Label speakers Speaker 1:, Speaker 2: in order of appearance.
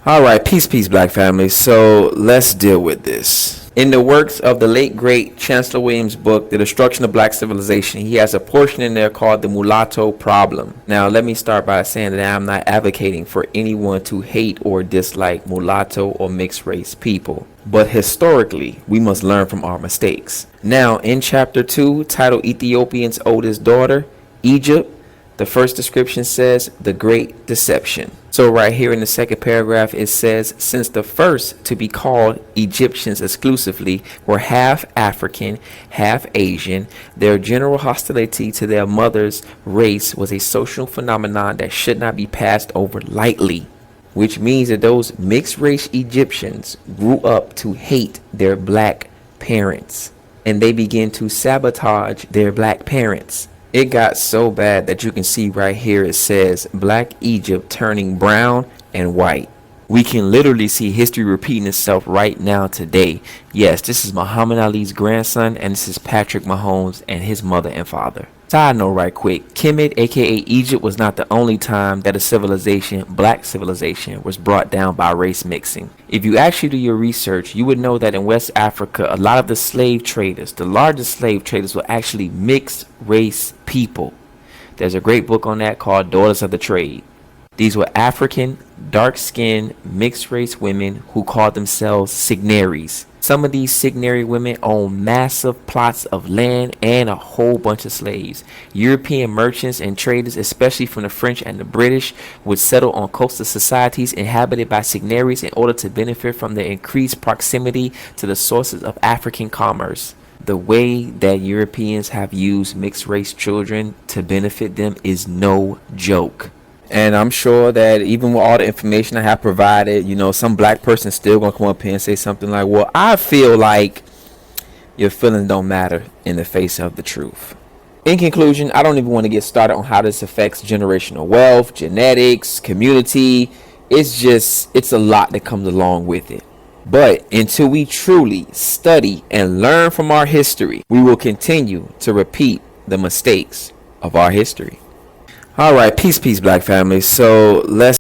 Speaker 1: All right, peace, black family. So let's deal with this. In the works of the late great Chancellor Williams' book, The Destruction of Black Civilization, he has a portion in there called the mulatto problem. Now, let me start by saying that I'm not advocating for anyone to hate or dislike mulatto or mixed race people. But historically, we must learn from our mistakes. Now, in chapter 2, titled Ethiopian's Oldest Daughter, Egypt, the first description says the Great Deception. So right here in the second paragraph, it says, since the first to be called Egyptians exclusively were half African, half Asian, their general hostility to their mother's race was a social phenomenon that should not be passed over lightly, which means that those mixed race Egyptians grew up to hate their black parents, and they began to sabotage their black parents. It got so bad that you can see right here it says Black Egypt turning brown and white. We can literally see history repeating itself right now today. Yes, this is Muhammad Ali's grandson, and this is Patrick Mahomes and his mother and father. Side note right quick, Kemet aka Egypt was not the only time that a civilization, black civilization, was brought down by race mixing. If you actually do your research, you would know that in West Africa, a lot of the slave traders, the largest slave traders, were actually mixed race people. There's a great book on that called Daughters of the Trade. These were African, dark-skinned, mixed-race women who called themselves signaries. Some of these signary women owned massive plots of land and a whole bunch of slaves. European merchants and traders, especially from the French and the British, would settle on coastal societies inhabited by signaries in order to benefit from the increased proximity to the sources of African commerce. The way that Europeans have used mixed-race children to benefit them is no joke. And I'm sure that even with all the information I have provided, some black person still gonna come up here and say something like, well, I feel like your feelings don't matter in the face of the truth. In conclusion, I don't even want to get started on how this affects generational wealth, genetics, community. It's a lot that comes along with it. But until we truly study and learn from our history, we will continue to repeat the mistakes of our history. All right, peace, black family. So let's